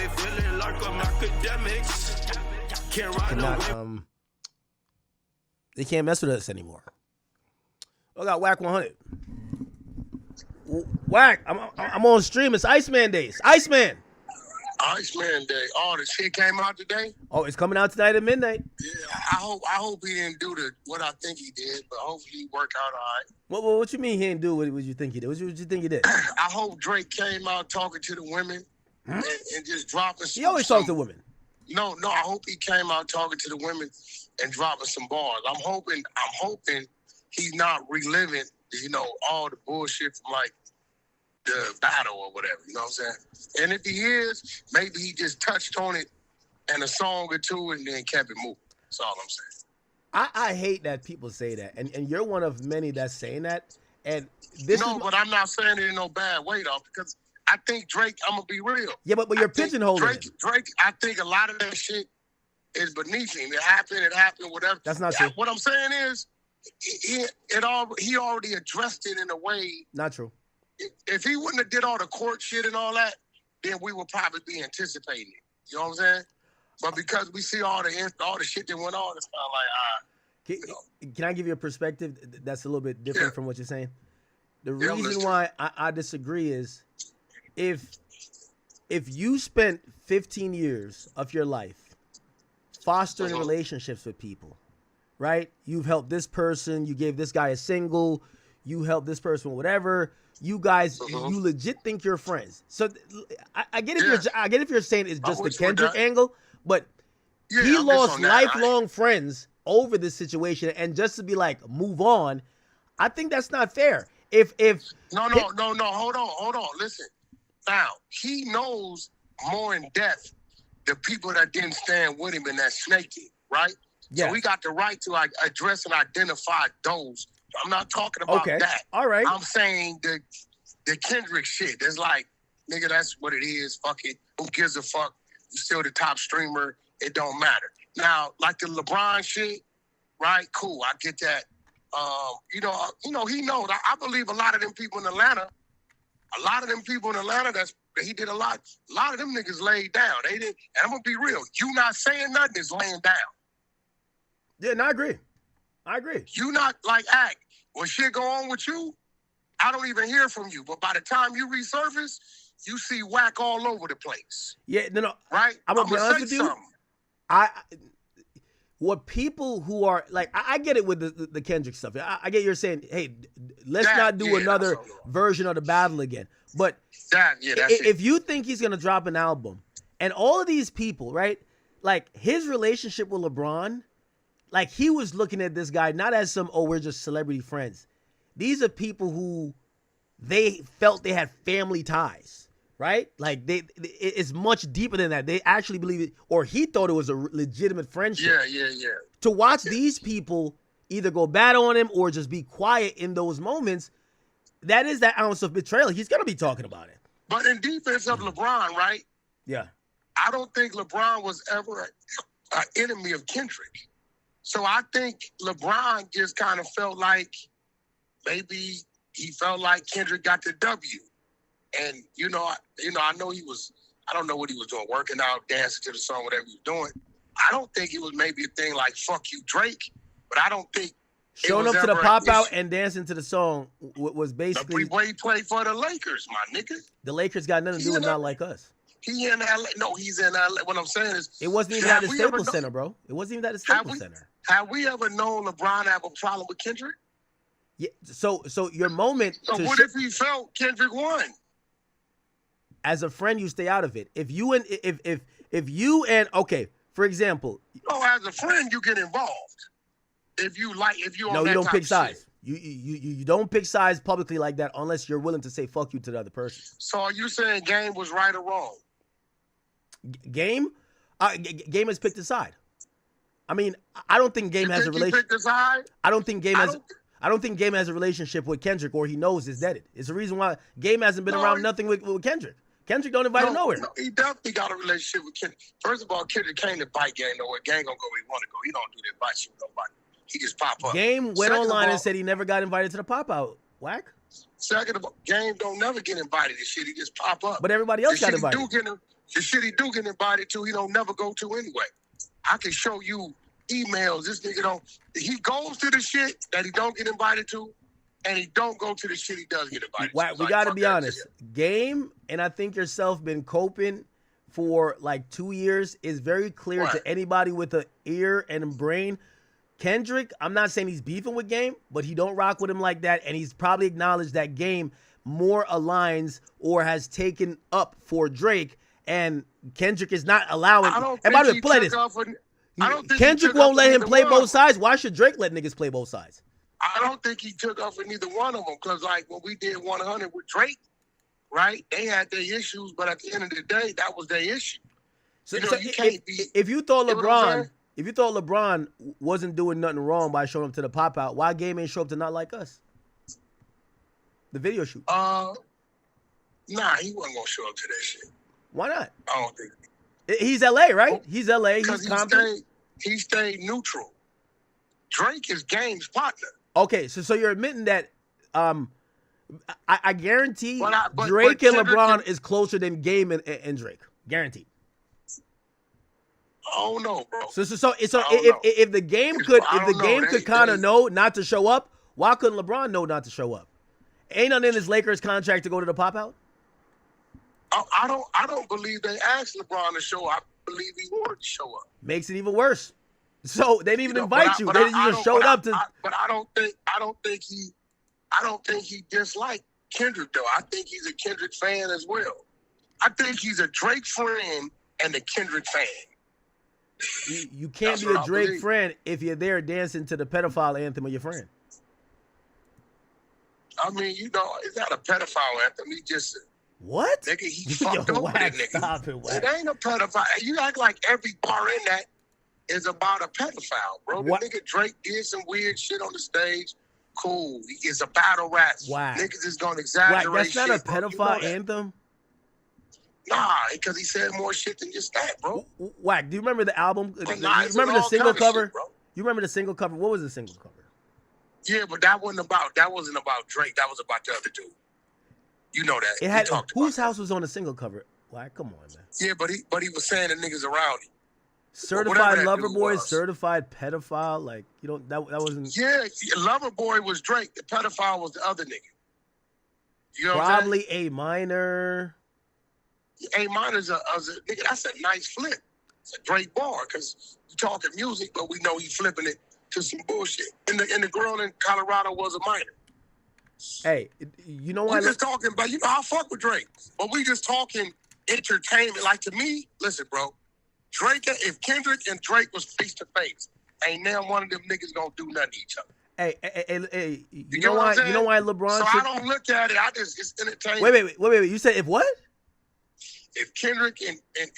been feeling like I'm Akademiks. Can't ride away. They can't mess with us anymore. I got Wack100. Wack, I'm on stream. It's Iceman days. Iceman Day. Oh, the shit came out today? Oh, it's coming out tonight at midnight. Yeah, I hope he didn't do what I think he did, but hopefully he worked out all right. What you mean he didn't do what you think he did? What you think he did? I hope Drake came out talking to the women and just dropping some. He always talks to women. No, I hope he came out talking to the women and dropping some bars. I'm hoping he's not reliving, all the bullshit from like the battle or whatever, you know what I'm saying? And if he is, maybe he just touched on it in a song or two and then kept it moving. That's all I'm saying. I hate that people say that, and you're one of many that's saying that. And but I'm not saying it in no bad way though, because I think Drake, I'm gonna be real. Yeah, but you're pigeonholing him. Drake, I think a lot of that shit is beneath him. It happened, whatever. That's not true. What I'm saying is, he already addressed it in a way. Not true. If he wouldn't have did all the court shit and all that, then we would probably be anticipating it. You know what I'm saying? But because we see all the shit that went on, it's kind of like, Can I give you a perspective that's a little bit different from what you're saying? The reason why I disagree is if you spent 15 years of your life fostering relationships with people, right? You've helped this person, you gave this guy a single, you helped this person, whatever. You guys, you legit think you're friends. So I get if you're saying it's just the Kendrick angle, but he lost lifelong friends over this situation, and just to be like move on, I think that's not fair. No, hold on. Listen, now he knows more in depth the people that didn't stand with him in that snaking, right? Yeah. So we got the right to address and identify those. I'm not talking about that. All right. I'm saying the Kendrick shit. It's like, nigga, that's what it is. Fuck it. Who gives a fuck? You're still the top streamer. It don't matter. Now, like the LeBron shit, right? Cool. I get that. He knows. I believe a lot of them people in Atlanta, he did a lot of them niggas laid down. They didn't, and I'm gonna be real. You not saying nothing is laying down. Yeah, and I agree. You not like act. When shit go on with you, I don't even hear from you. But by the time you resurface, you see Wack all over the place. Yeah, no. Right? I'm gonna be honest with you. What people who are like, I get it with the Kendrick stuff. I get you're saying, hey, let's not do another version of the battle again. But if you think he's gonna drop an album, and all of these people, right, like his relationship with LeBron. Like, he was looking at this guy not as we're just celebrity friends. These are people who they felt they had family ties, right? Like, it's much deeper than that. They actually believe it, or he thought it was a legitimate friendship. Yeah. To watch these people either go bad on him or just be quiet in those moments, that is that ounce of betrayal. He's going to be talking about it. But in defense of LeBron, right? Yeah. I don't think LeBron was ever an enemy of Kendrick. So I think LeBron just kind of felt like maybe he felt like Kendrick got the W. And, I know he was, I don't know what he was doing, working out, dancing to the song, whatever he was doing. I don't think it was maybe a thing like, fuck you, Drake. But I don't think showing up to the pop-out and dancing to the song was basically... The way he played for the Lakers, my nigga. The Lakers got nothing to do with not like us. He in LA. No, he's in LA. What I'm saying is... It wasn't even at the Staples Center, bro. It wasn't even at the Staples Center. Have we ever known LeBron have a problem with Kendrick? Yeah. So your moment... So what if he felt Kendrick won? As a friend, you stay out of it. If you and okay, for example... as a friend, you get involved. If you no, you don't pick sides. You don't pick sides publicly like that unless you're willing to say fuck you to the other person. So are you saying Game was right or wrong? Game has picked a side. I mean, I don't think Game has a relationship. I don't think Game has a relationship with Kendrick, or he knows it's deaded. It's the reason why Game hasn't been around nothing with Kendrick. Kendrick don't invite him nowhere. No, he definitely got a relationship with Kendrick. First of all, Kendrick came to bite Game nowhere. Game gonna go where he want to go. He don't do the invite shit with nobody. He just pop up. Game went online and said he never got invited to the pop out. Wack? Second of all, Game don't never get invited to shit. He just pop up. But everybody else got invited. The shit he do get invited to, he don't never go to anyway. I can show you emails. This nigga don't. He goes to the shit that he don't get invited to, and he don't go to the shit he does get invited to. We got to be honest. Game, and I think yourself been coping for like 2 years, is very clear to anybody with an ear and a brain. Kendrick, I'm not saying he's beefing with Game, but he don't rock with him like that, and he's probably acknowledged that Game more aligns or has taken up for Drake, and Kendrick is not allowing. And by the way, play this. Kendrick won't let him play both sides. Why should Drake let niggas play both sides? I don't think he took up for neither one of them, because like when we did 100 with Drake, right? They had their issues, but at the end of the day, that was their issue. So, if you thought LeBron wasn't doing nothing wrong by showing up to the pop out, why Game ain't show up to Not Like Us? The video shoot. Nah, he wasn't gonna show up to that shit. Why not? I don't think. He's LA, right? He's LA. He's confident. He stayed neutral. Drake is Game's partner. Okay, so you're admitting that I guarantee Drake and LeBron is closer than Game and Drake. Guaranteed. Oh no, bro. So if the game could kind of know not to show up, why couldn't LeBron know not to show up? Ain't nothing in his Lakers contract to go to the pop out. I don't believe they asked LeBron to show up. I believe he wanted to show up. Makes it even worse. So they didn't even invite you. They just showed up to. But I don't think he disliked Kendrick though. I think he's a Kendrick fan as well. I think he's a Drake friend and a Kendrick fan. You can't be a Drake friend if you're there dancing to the pedophile anthem of your friend. I mean, it's not a pedophile anthem. He just what? Nigga, he fucked over that nigga. Stop it, Wack. It ain't a pedophile. You act like every bar in that is about a pedophile, bro. The nigga Drake did some weird shit on the stage. Cool. It's a battle rap. Wack. Niggas is gonna exaggerate. Wack, that's not a pedophile anthem. Nah, because he said more shit than just that, bro. Wack, do you remember the album? You remember the single cover? Shit, you remember the single cover? What was the single cover? Yeah, but that wasn't about Drake. That was about the other dude. You know that. It had whose house was on the single cover? Wack, come on, man. Yeah, but he was saying the niggas around him. Certified lover boy, certified pedophile. Like, that wasn't. Yeah, lover boy was Drake. The pedophile was the other nigga. You know probably A minor. A minor's a nigga. That's a nice flip. It's a great bar because you're talking music, but we know he's flipping it to some bullshit. And the girl in Colorado was a minor. Hey, you know why? We just talking about, I fuck with Drake, but we just talking entertainment. Like, to me, listen, bro, if Kendrick and Drake was face to face, ain't now one of them niggas gonna do nothing to each other. Hey, you know why? You know why LeBron? So I don't look at it. It's entertainment. Wait. You said if what? If Kendrick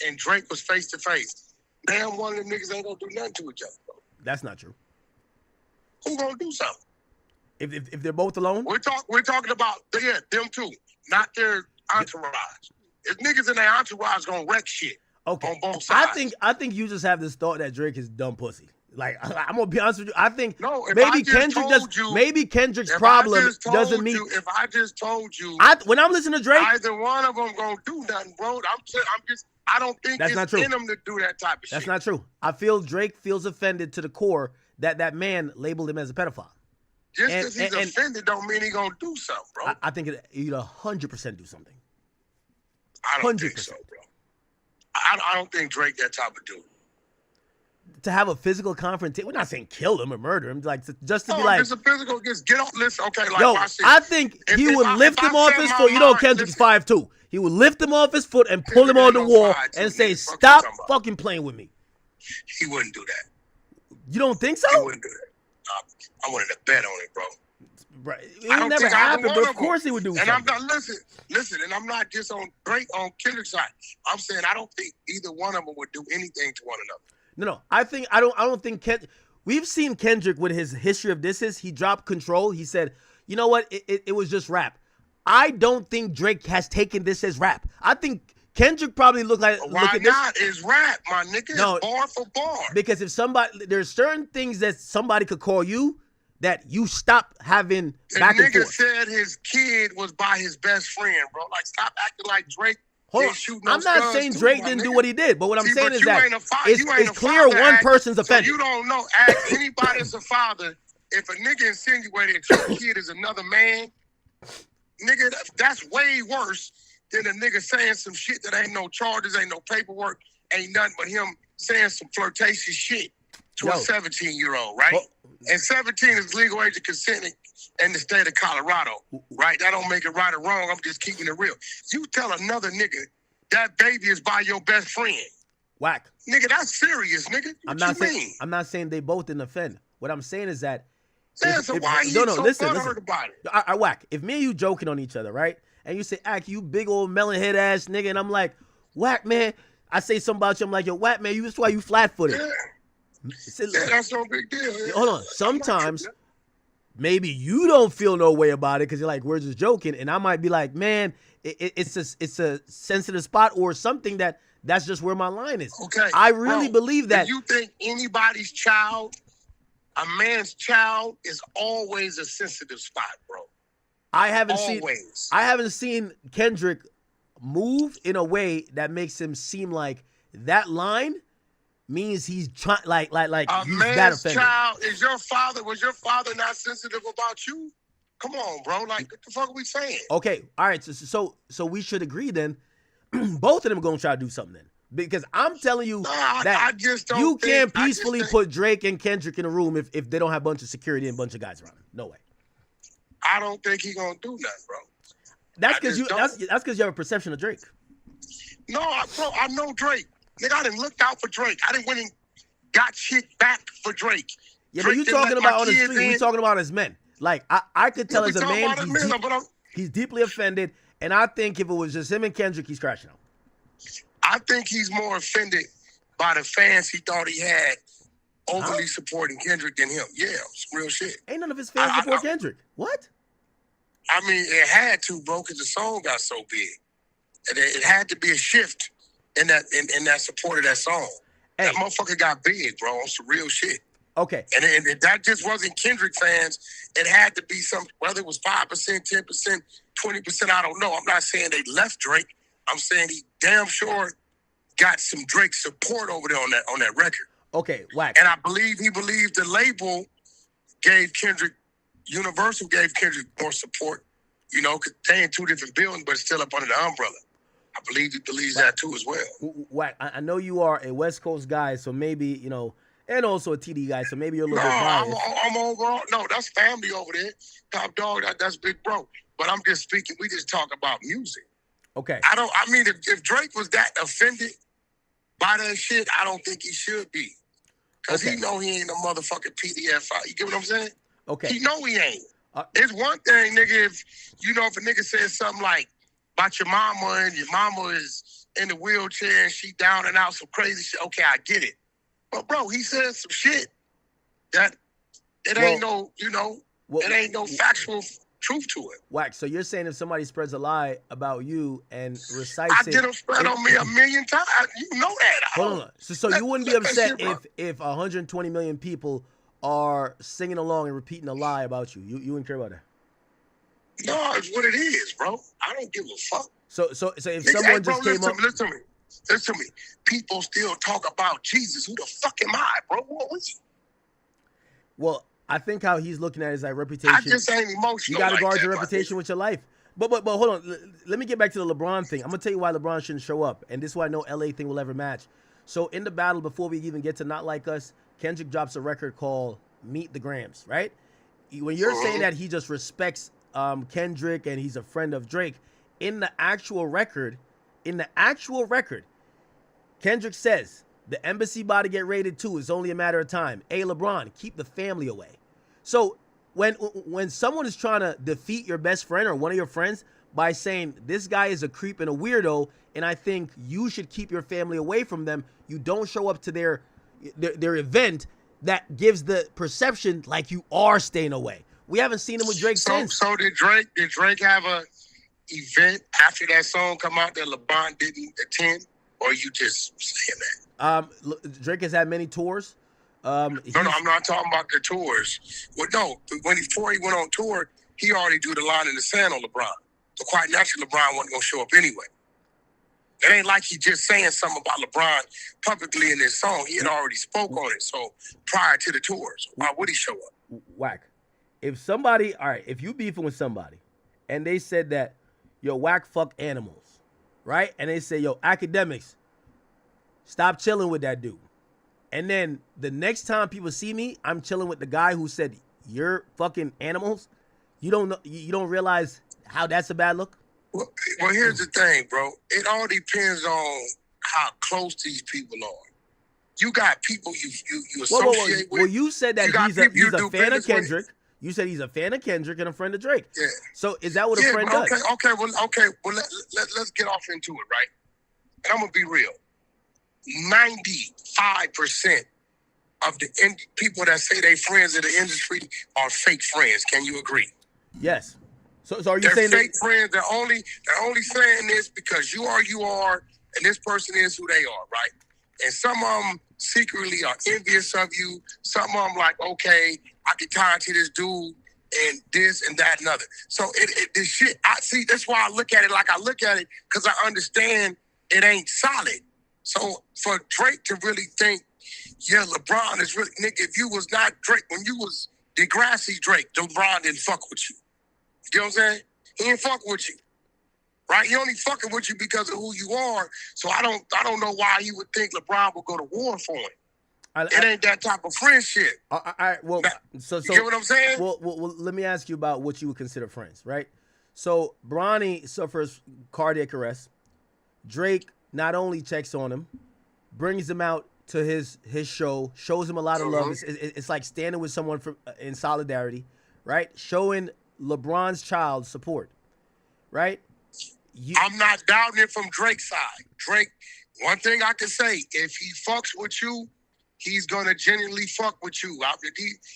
and Drake was face to face, damn, one of them niggas ain't gonna do nothing to each other, bro. That's not true. Who gonna do something? If they're both alone? We're talking about them two, not their entourage. If niggas in their entourage gonna wreck shit on both sides. I think you just have this thought that Drake is dumb pussy. Like, I'm gonna be honest with you. I think maybe Kendrick's problem doesn't mean. If I just told you, when I'm listening to Drake, either one of them gonna do nothing, bro. I don't think it's in them to do that type of shit. That's not true. I feel Drake feels offended to the core that man labeled him as a pedophile. Just because he's offended don't mean he gonna do something, bro. I think he'd 100% do something. I don't think so, bro. I don't think Drake that type of dude. To have a physical confrontation, we're not saying kill him or murder him, like just to be like, it's a physical. Just get off. Listen, okay, like, yo, I think he would lift him off his foot. Kendrick's 5'2". He would lift him off his foot and pull him on the wall and say, "Stop fucking playing with me." He wouldn't do that. You don't think so? He wouldn't do that. I wanted to bet on it, bro. Right. It never happened, but of course he would do something. And I'm not listen, and I'm not just on Kendrick's side. I'm saying I don't think either one of them would do anything to one another. No. I don't think we've seen Kendrick with his history of disses. He dropped Control. He said, you know what? It was just rap. I don't think Drake has taken this as rap. I think Kendrick probably look at not? It's rap, my nigga. No, it's bar for bar. Because if there's certain things that somebody could call you that you stop having The back and nigga forth. said his kid was by his best friend, bro. Like, stop acting like Drake. Hold didn't on. shoot no I'm not studs saying too, Drake my didn't do nigga. what he did, but what I'm See, saying but is you that ain't a you ain't it's a clear father, one Act, person's so offended. you don't know. Ask anybody that's a father. If a nigga insinuated that your kid is another man, nigga, that's way worse than a nigga saying some shit that ain't no charges, ain't no paperwork, ain't nothing but him saying some flirtatious shit to a 17-year-old, right? And 17 is legal age of consent in the state of Colorado, right? That don't make it right or wrong. I'm just keeping it real. You tell another nigga that baby is by your best friend. Whack. Nigga, that's serious, nigga. What you mean? I'm not saying they both didn't offend. What I'm saying is that Yeah, so why he so butthurt about it? I Whack. If me and you joking on each other, right? And you say, Ack, you big old melon head ass nigga, and I'm like, Whack, man. I say something about you, I'm like, yo, Whack, man, that's why you flat footed. Yeah, that's no big deal. Yeah. Hold on. Sometimes maybe you don't feel no way about it because you're like, we're just joking, and I might be like, man, it's a sensitive spot or something that's just where my line is. Okay. I really believe that. Do you think anybody's child, a man's child, is always a sensitive spot, bro? I haven't seen Kendrick move in a way that makes him seem like that line means he's trying like a he's man's that offended. Child was your father not sensitive about you? Come on, bro. Like, what the fuck are we saying? Okay, all right. So we should agree then. Both of them are gonna try to do something then, because I'm telling you that I just don't you can't think, peacefully put Drake and Kendrick in a room if they don't have a bunch of security and a bunch of guys around them. No way. I don't think he gonna do nothing, bro. That's because you have a perception of Drake. No, bro, I know Drake. Nigga, I done looked out for Drake. I done went and got shit back for Drake. Yeah, Drake but you talking about on the street. We We talking about as men. Like I could tell as a man, he's deeply offended, and I think if it was just him and Kendrick, he's crashing out. I think he's more offended by the fans he thought he had overly supporting Kendrick than him. Yeah, it's real shit. Ain't none of his fans support Kendrick. What? I mean, it had to, bro, because the song got so big. And it had to be a shift in that support of that song. Hey. That motherfucker got big, bro, on some real shit. Okay. And that just wasn't Kendrick fans. It had to be some, whether it was 5%, 10%, 20%, I don't know. I'm not saying they left Drake. I'm saying he damn sure got some Drake support over there on that record. Okay, Wack. And I believe he believed the label gave Kendrick, Universal gave Kendrick more support, you know, because they in two different buildings, but it's still up under the umbrella. I believe he believes that too as well. Wack, I know you are a West Coast guy, so maybe, you know, and also a TD guy, so maybe you're a little bit biased. I'm overall. No, that's family over there. Top dog, that's big bro. But I'm just speaking, we just talk about music. Okay. I mean, if Drake was that offended by that shit, I don't think he should be. Because he know he ain't a motherfucking PDF. You get what I'm saying? Okay. He know he ain't. It's one thing, nigga, if a nigga says something like about your mama and your mama is in the wheelchair and she down and out some crazy shit. Okay, I get it. But bro, he said some shit that ain't no, it ain't no factual truth to it. Wack, so you're saying if somebody spreads a lie about you and recites it, I get them spread on me a million times. You know that. Hold on. So you wouldn't be upset if 120 million people are singing along and repeating a lie about you. You wouldn't care about that. No, it's what it is, bro. I don't give a fuck. So if someone just came up, listen to me. People still talk about Jesus. Who the fuck am I, bro? What was he? Well, I think how he's looking at his reputation. I just ain't emotional. You got to guard your reputation with your life. But hold on. Let me get back to the LeBron thing. I'm gonna tell you why LeBron shouldn't show up, and this is why no LA thing will ever match. So in the battle, before we even get to Not Like Us, Kendrick drops a record called Meet the Grams, right? When you're saying that he just respects Kendrick and he's a friend of Drake, in the actual record, Kendrick says the embassy about to get raided too. It's only a matter of time. Hey, LeBron, keep the family away. So when someone is trying to defeat your best friend or one of your friends by saying this guy is a creep and a weirdo, and I think you should keep your family away from them, you don't show up to their event, that gives the perception like you are staying away. We haven't seen him with Drake since. So did Drake have a event after that song come out that LeBron didn't attend, or you just saying that? Drake has had many tours. No, I'm not talking about the tours. Well, no, before he went on tour, he already drew the line in the sand on LeBron. So quite naturally, LeBron wasn't going to show up anyway. It ain't like he just saying something about LeBron publicly in his song. He had already spoke on it. So prior to the tours, why would he show up? Wack. If somebody, all right, if you beefing with somebody and they said that, yo, Wack fuck animals, right? And they say, yo, Akademiks, stop chilling with that dude. And then the next time people see me, I'm chilling with the guy who said, you're fucking animals. You don't know, you don't realize how that's a bad look? Well, here's the thing, bro. It all depends on how close these people are. You got people you associate with. Well, you said that he's a fan of Kendrick. You said he's a fan of Kendrick and a friend of Drake. Yeah. So is that what a friend does? Okay. Well, let's get off into it, right? And I'm gonna be real. 95% of the people that say they friends in the industry are fake friends. Can you agree? Yes. So are you they're saying fake friends? They're only saying this because you are, and this person is who they are, right? And some of them secretly are envious of you. Some of them like, okay, I can tie to this dude and this and that and other. So this shit, I see. That's why I look at it like I look at it, because I understand it ain't solid. So for Drake to really think, yeah, LeBron is really, nigga, if you was not Drake, when you was Degrassi Drake, LeBron didn't fuck with you. You know what I'm saying? He didn't fuck with you. Right? He only fucking with you because of who you are. So I don't know why he would think LeBron would go to war for him. It ain't that type of friendship. Well, so you get what I'm saying? Well, let me ask you about what you would consider friends, right? So Bronny suffers cardiac arrest. Drake not only checks on him, brings him out to his show, shows him a lot of love. It's like standing with someone in solidarity, right? Showing LeBron's child support, right? I'm not doubting it from Drake's side. Drake, one thing I can say, if he fucks with you, he's gonna genuinely fuck with you.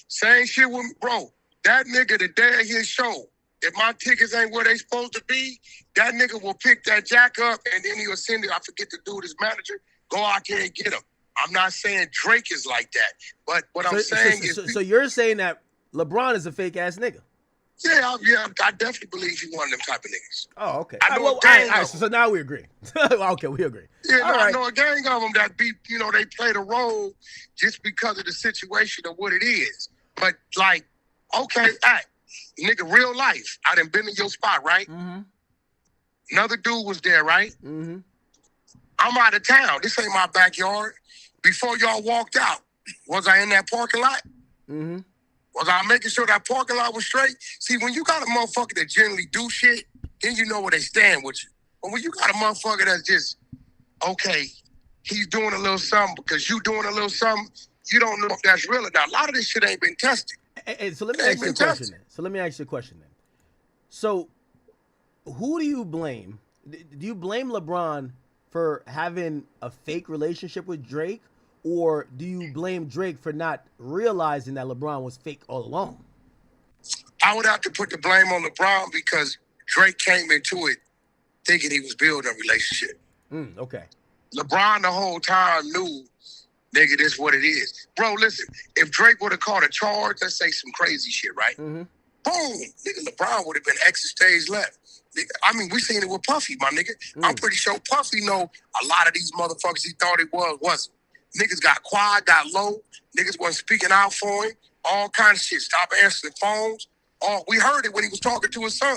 Same shit with me, bro. That nigga, the day of his show, if my tickets ain't where they supposed to be, that nigga will pick that jack up and then he'll send it. I forget to do his manager. Go out there and get him. I'm not saying Drake is like that, but what I'm saying is... So you're saying that LeBron is a fake-ass nigga? Yeah, I definitely believe he's one of them type of niggas. Oh, okay. I know a gang of them. So now we agree. Okay, we agree. Yeah, I know a gang of them that they played a role just because of the situation of what it is. But like, okay, nigga, real life. I done been in your spot, right? Mm-hmm. Another dude was there, right? Mm-hmm. I'm out of town. This ain't my backyard. Before y'all walked out, was I in that parking lot? Mm-hmm. Was I making sure that parking lot was straight? See, when you got a motherfucker that generally do shit, then you know where they stand with you. But when you got a motherfucker that's just, okay, he's doing a little something because you doing a little something, you don't know if that's real or not. A lot of this shit ain't been tested. So let me ask you a question then. So who do you blame? Do you blame LeBron for having a fake relationship with Drake? Or do you blame Drake for not realizing that LeBron was fake all along? I would have to put the blame on LeBron because Drake came into it thinking he was building a relationship. Okay. LeBron the whole time knew, nigga, this what it is. Bro, listen, if Drake would have caught a charge, let's say some crazy shit, right? Mm-hmm. Boom, nigga, LeBron would have been exit stage left. Nigga, I mean, we seen it with Puffy, my nigga. I'm pretty sure Puffy know a lot of these motherfuckers he thought he wasn't. Niggas got quiet, got low. Niggas wasn't speaking out for him. All kinds of shit. Stop answering phones. We heard it when he was talking to his son.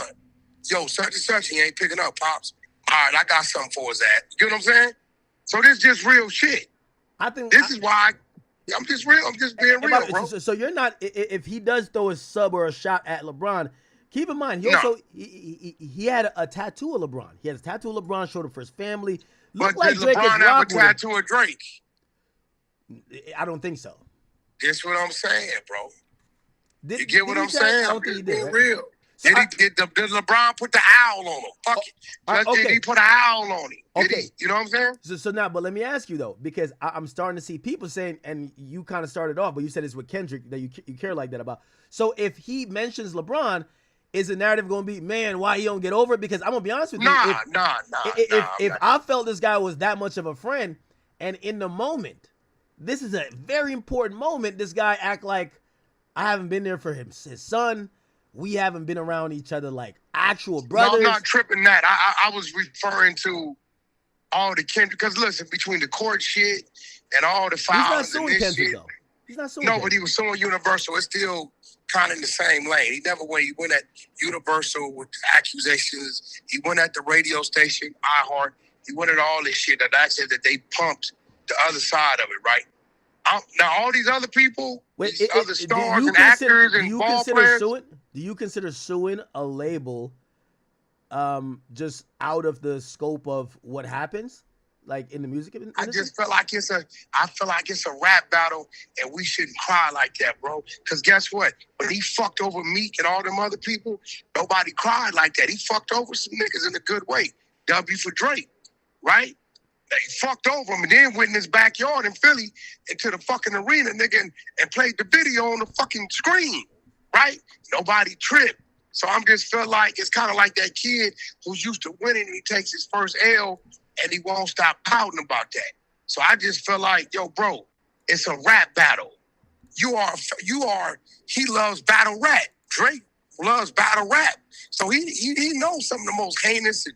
Yo, such and such, he ain't picking up, Pops. All right, I got something for his ass. You know what I'm saying? So this is just real shit. I think this is why I'm just real. I'm just being real, bro. So you're not, if he does throw a sub or a shot at LeBron, keep in mind, he had a tattoo of LeBron. He had a tattoo of LeBron, showed it for his family. But did LeBron have a tattoo of Drake? I don't think so. That's what I'm saying, bro. You get what I'm saying? I don't think he did. Right? Real. So did LeBron put the owl on him? Fuck it. Did he put an owl on him? Okay. You know what I'm saying? So now, but let me ask you, though, because I'm starting to see people saying, and you kind of started off, but you said it's with Kendrick that you care like that about. So if he mentions LeBron, is the narrative going to be, man, why he don't get over it? Because I'm going to be honest with you. Nah. If I felt this guy was that much of a friend, and in the moment, this is a very important moment. This guy act like I haven't been there for his son. We haven't been around each other like actual brothers. No, I'm not tripping that. I was referring to all the Kendrick, because listen, between the court shit and all the files and this shit. Though. He's not suing No, Kendrick. but he was suing Universal. It's still kind of in the same lane. He never went. He went at Universal with accusations. He went at the radio station, iHeart. He went at all this shit that I said that they pumped the other side of it, right? Now, all these other people, other stars and actors and ball players. Do you consider suing a label just out of the scope of what happens, like in the music industry? I just feel like it's a rap battle, and we shouldn't cry like that, bro. Because guess what? When he fucked over Meek and all them other people, nobody cried like that. He fucked over some niggas in a good way. W for Drake, right? They fucked over him and then went in his backyard in Philly into the fucking arena, nigga, and played the video on the fucking screen, right? Nobody tripped. So I'm just feel like it's kind of like that kid who's used to winning and he takes his first L and he won't stop pouting about that. So I just feel like, yo, bro, it's a rap battle. He loves battle rap. Drake loves battle rap. So he knows some of the most heinous and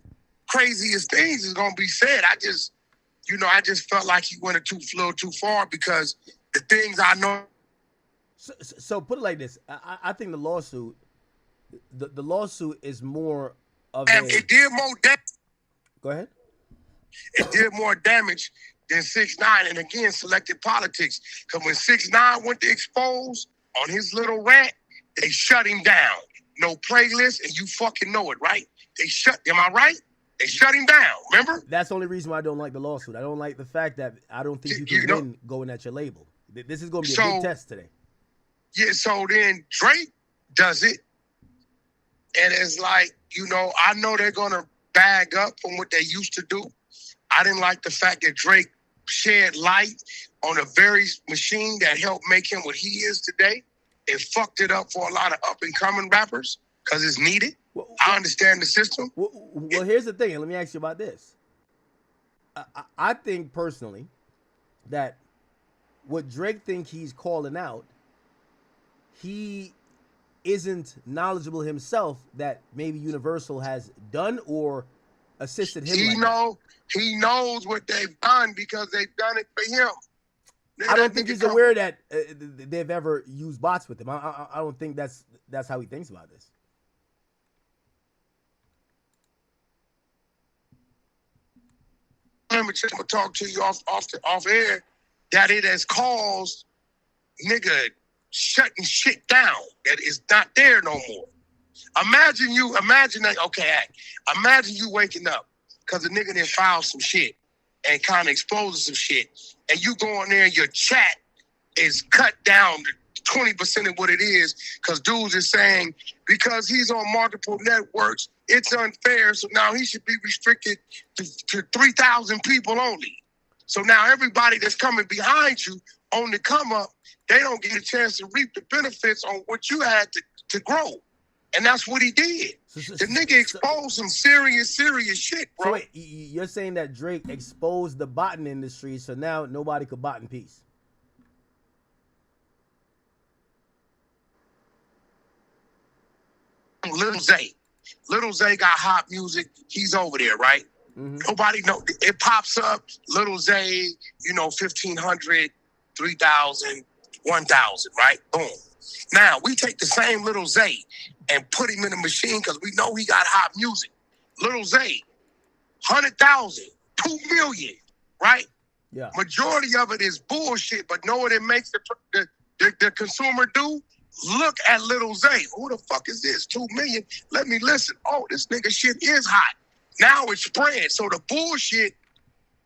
craziest things is going to be said. I just felt like he went a little too far because the things I know. So put it like this. I think the lawsuit is more of it did more damage. Go ahead. It did more damage than 6ix9ine, and again, selected politics. Because when 6ix9ine went to expose on his little rant, they shut him down. No playlist, and you fucking know it, right? Am I right? They shut him down, remember? That's the only reason why I don't like the lawsuit. I don't like the fact that I don't think you can win going at your label. This is going to be a big test today. Yeah, so then Drake does it, and it's like, I know they're going to bag up from what they used to do. I didn't like the fact that Drake shed light on a very machine that helped make him what he is today. It fucked it up for a lot of up-and-coming rappers because it's needed. I understand the system. Well, here's the thing, and let me ask you about this. I think personally that what Drake think he's calling out, he isn't knowledgeable himself that maybe Universal has done or assisted him. He knows what they've done because they've done it for him. I don't think he's aware that they've ever used bots with him. I don't think that's how he thinks about this. I'm gonna talk to you off air that it has caused nigga shutting shit down that is not there no more. Imagine that. Okay, imagine you waking up because a nigga done filed some shit and kind of exposing some shit, and you go in there and your chat is cut down to 20% of what it is because dudes is saying because he's on multiple networks, it's unfair. So now he should be restricted to 3,000 people only. So now everybody that's coming behind you on the come up, they don't get a chance to reap the benefits on what you had to grow. And that's what he did. The nigga exposed some serious shit, bro. So wait, you're saying that Drake exposed the botting industry, so now nobody could bot in peace? Little Zay got hot music. He's over there, right? Mm-hmm. Nobody know. It pops up. Little Zay, 1,500, 3,000, 1,000, right? Boom. Now we take the same Little Zay and put him in a machine because we know he got hot music. Little Zay, 100,000, 2 million, right? Yeah. Majority of it is bullshit, but know what it makes the consumer do? Look at Little Zay. Who the fuck is this? 2 million. Let me listen. Oh, this nigga shit is hot. Now it's spread. So the bullshit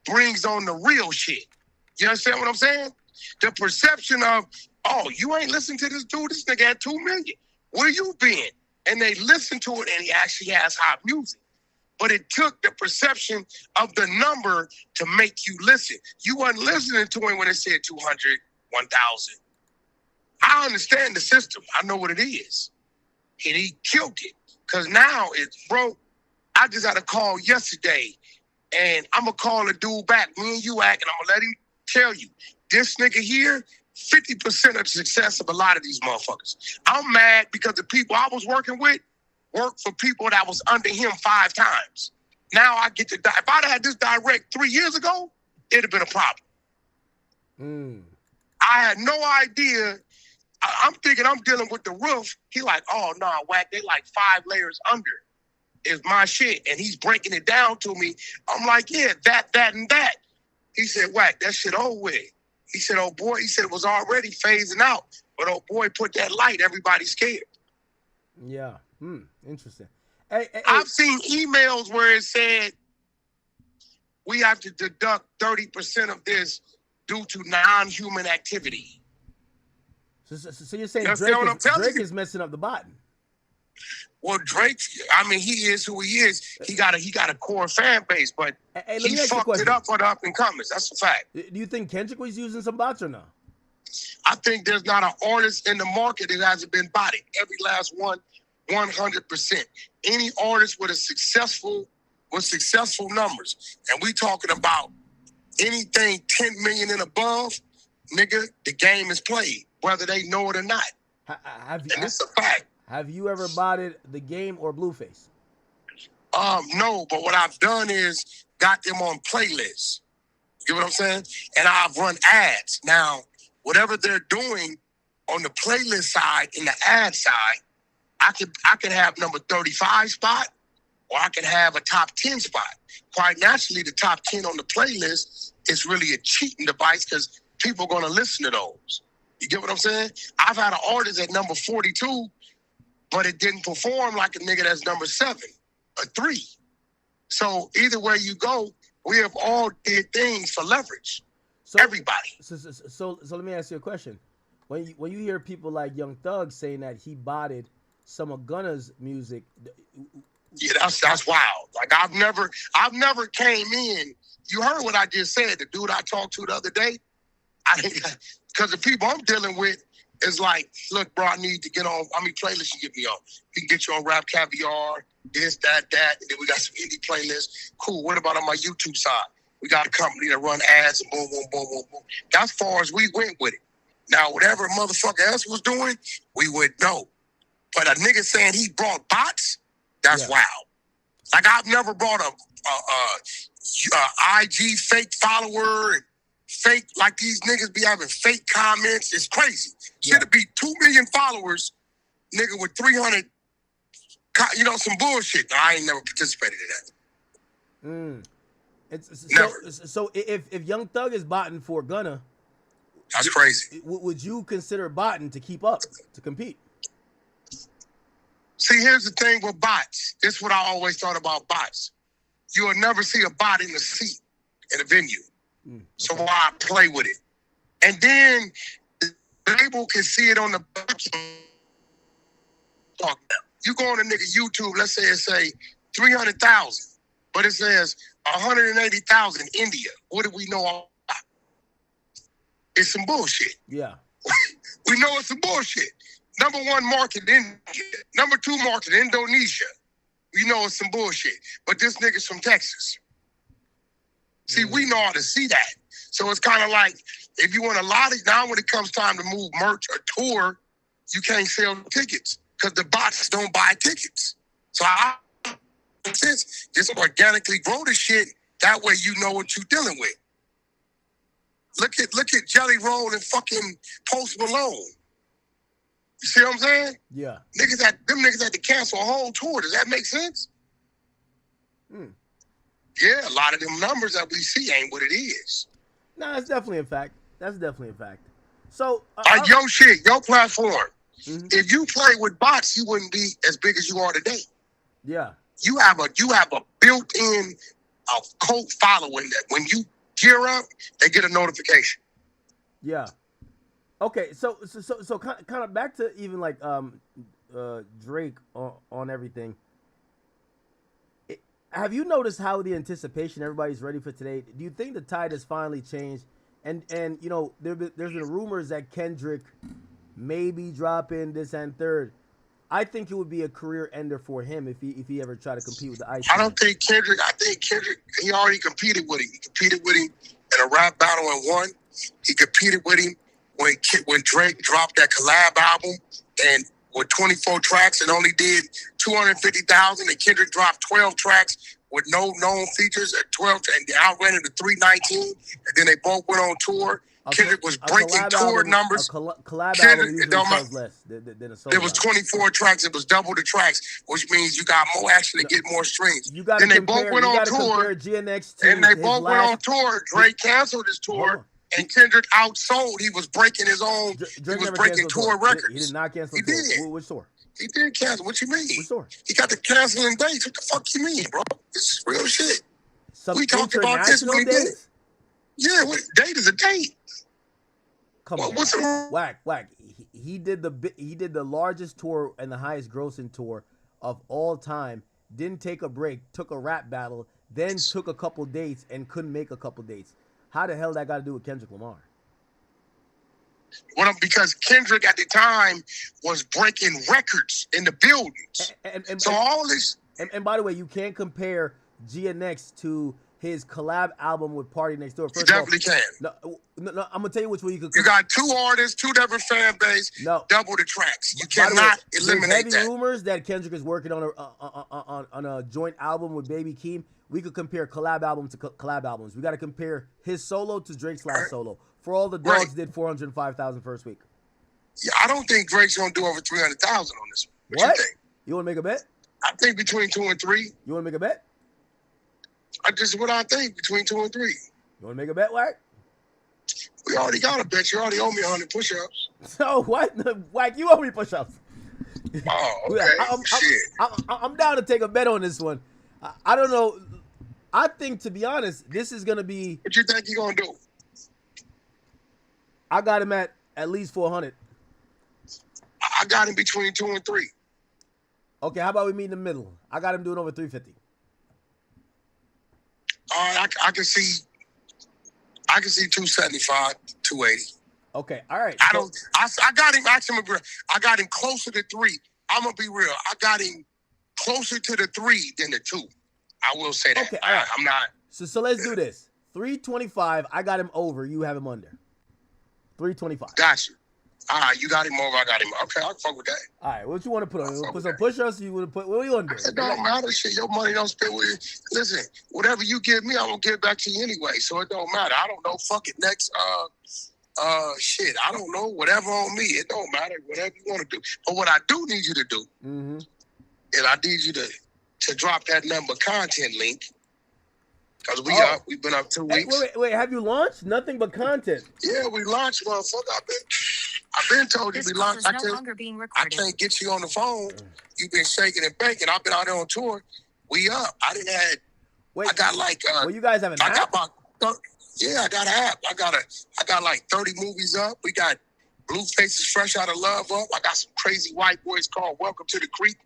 brings on the real shit. You understand what I'm saying? The perception of, oh, you ain't listening to this dude. This nigga had 2 million. Where you been? And they listen to it and he actually has hot music. But it took the perception of the number to make you listen. You wasn't listening to him when it said 200, 1,000. I understand the system. I know what it is. And he killed it. Because now it's, bro, I just had a call yesterday. And I'm going to call a dude back. Me and you act, and I'm going to let him tell you. this nigga here, 50% of the success of a lot of these motherfuckers. I'm mad because the people I was working with worked for people that was under him 5 times. Now I get to die. If I'd had this direct 3 years ago, it'd have been a problem. I had no idea. I'm thinking I'm dealing with the roof. He like, oh, no, Wack, they like 5 layers under is my shit. And he's breaking it down to me. I'm like, yeah, that, and that. He said, Wack, that shit over with. He said, oh, boy, he said it was already phasing out. But, oh, boy, put that light. Everybody's scared. Yeah. Interesting. Hey, I've seen emails where it said we have to deduct 30% of this due to non-human activity. So you're saying Drake is messing up the bot? Well, Drake, I mean, he is who he is. He got a core fan base, but he fucked it up for the up-and-comers. That's a fact. Do you think Kendrick was using some bots or no? I think there's not an artist in the market that hasn't been botted. Every last one, 100%. Any artist with successful numbers, and we talking about anything 10 million and above, nigga, the game is played, whether they know it or not. And it's a fact. Have you ever botted The Game or Blueface? No, but what I've done is got them on playlists. You get what I'm saying? And I've run ads. Now, whatever they're doing on the playlist side and the ad side, I could have number 35 spot, or I could have a top 10 spot. Quite naturally, the top 10 on the playlist is really a cheating device because people are going to listen to those. You get what I'm saying? I've had an artist at number 42, but it didn't perform like a nigga that's number 7 or 3. So either way you go, we have all did things for leverage. So, everybody. So let me ask you a question. When you hear people like Young Thug saying that he botted some of Gunna's music, yeah, that's wild. Like I've never came in. You heard what I just said. The dude I talked to the other day, because the people I'm dealing with is like, look, bro, I need to get on. I mean, playlists you get me on. We can get you on Rap Caviar, this, that, and then we got some indie playlists. Cool. What about on my YouTube side? We got a company that run ads and boom, boom, boom, boom, boom. That's far as we went with it. Now, whatever motherfucker else was doing, we would know. But a nigga saying he brought bots, that's wild. Like I've never brought a IG fake follower and fake, like these niggas be having fake comments. It's crazy. Should it be 2 million followers, nigga, with 300, some bullshit. No, I ain't never participated in that. Never. So if Young Thug is botting for Gunna, that's crazy. Would you consider botting to keep up, to compete? See, here's the thing with bots. This is what I always thought about bots. You will never see a bot in the seat in a venue. Okay. So why play with it? And then the label can see it on the you go on a nigga YouTube, let's say it say 300,000, but it says 180,000 in India. What do we know about? It's some bullshit. Yeah. We know it's some bullshit. Number 1 market in India. Number 2 market Indonesia. We know it's some bullshit. But this nigga's from Texas. See, we know how to see that. So it's kind of like, if you want a lot of, now when it comes time to move merch or tour, you can't sell tickets because the bots don't buy tickets. So just organically grow the shit. That way you know what you're dealing with. Look at Jelly Roll and fucking Post Malone. You see what I'm saying? Yeah. Them niggas had to cancel a whole tour. Does that make sense? Yeah, a lot of them numbers that we see ain't what it is. No, that's definitely a fact. So, your platform. Mm-hmm. If you play with bots, you wouldn't be as big as you are today. Yeah. You have a built-in cult following that when you gear up, they get a notification. Yeah. Okay, so kind of back to even like Drake on everything. Have you noticed how the anticipation everybody's ready for today? Do you think the tide has finally changed? And there's been rumors that Kendrick may be dropping this and third. I think it would be a career ender for him if he ever tried to compete with the Iceman. I don't think Kendrick. I think Kendrick. He already competed with him. He competed with him in a rap battle and won. He competed with him when Drake dropped that collab album and with 24 tracks and only did 250,000. And Kendrick dropped 12 tracks with no known features at 12, and they outran it to 319. And then they both went on tour. Kendrick was breaking tour numbers. Collab album usually sells less than a solo. There was 24 tracks. It was double the tracks, which means you got more action to get more streams. Then they both went on tour. And they both went on tour. Drake canceled his tour, and Kendrick outsold. He was breaking his own. He was breaking tour records. He did not cancel. He did. Which tour? He did cancel. What you mean? Which tour? He got the canceling dates. What the fuck you mean, bro? This is real shit. We talked about this when he did it. Yeah, what date is a date? Come on, what's Wack. He did the largest tour and the highest grossing tour of all time. Didn't take a break, took a rap battle, then took a couple dates and couldn't make a couple dates. How the hell that got to do with Kendrick Lamar? Well, because Kendrick at the time was breaking records in the buildings. So all this. And by the way, you can't compare GNX to his collab album with Party Next Door. First you definitely can. No, I'm gonna tell you which way you could. You got two artists, two different fan base. No, double the tracks. You cannot eliminate that. Heavy rumors that Kendrick is working on a joint album with Baby Keem. We could compare collab album to collab albums. We got to compare his solo to Drake's last solo. For All the Dogs did 405,000 first week. Yeah, I don't think Drake's gonna do over 300,000 on this one. What? You want to make a bet? I think between 2 and 3. You want to make a bet? What I think between 2 and 3. You want to make a bet, Wack? We already got a bet. You already owe me 100 push-ups. So what? Wack, you owe me push-ups. Oh, okay. I'm down to take a bet on this one. I don't know. I think, to be honest, this is gonna be. What you think you gonna do? I got him at least 400. I got him between 2 and 3. Okay, how about we meet in the middle? I got him doing over 350. I can see 275, 280. Okay, all right. I got him. I got him closer to 3. I'm gonna be real. I got him closer to the 3 than the 2. I will say that. Okay, all right. I'm not. So let's do this. 325. I got him over. You have him under. 325. Got you. All right, you got him over. I got him. Okay, I'll fuck with that. All right, what you want to put on? You want to put some push-ups? You want to put? What do you want to do? It don't matter. Shit, your money don't spend with you. Listen, whatever you give me, I'm gonna give back to you anyway. So it don't matter. I don't know. Fuck it. Next, shit. I don't know. Whatever on me, it don't matter. Whatever you want to do. But what I do need you to do, is I need you to drop that number content link. Because we've been up 2 weeks. Wait, have you launched? Nothing but content. Yeah, we launched, motherfucker. I've been told you we launched. I can't get you on the phone. You've been shaking and baking. I've been out there on tour. We up. I got like. Well, you guys have an app? I got I got an app. I got like 30 movies up. We got Blue Faces Fresh Out of Love up. I got some crazy white boys called Welcome to the Creek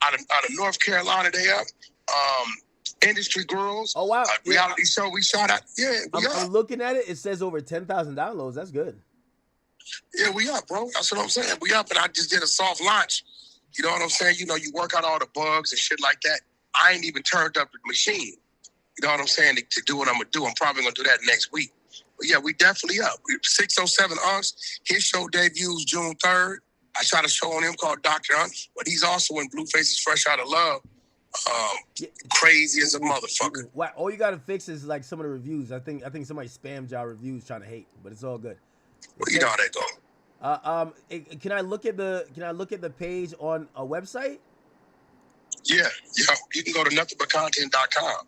out of North Carolina. They up. Industry Girls. Oh wow! Reality show we shot at. Yeah, I'm looking at it. It says over 10,000 downloads. That's good. Yeah, we up, bro. That's what I'm saying. We up, and I just did a soft launch. You know what I'm saying? You know, you work out all the bugs and shit like that. I ain't even turned up the machine. You know what I'm saying? To do what I'm gonna do. I'm probably gonna do that next week. But yeah, we definitely up. 607 Unks. His show debuts June 3rd. I shot a show on him called Dr. Unks, but he's also in Blue Faces Fresh Out of Love. Crazy as a motherfucker. Wow, all you gotta fix is like some of the reviews. I think somebody spammed y'all reviews trying to hate, but it's all good. Well, you know how that go. Can I look at the page on a website? Yeah. You can go to nothingbutcontent.com.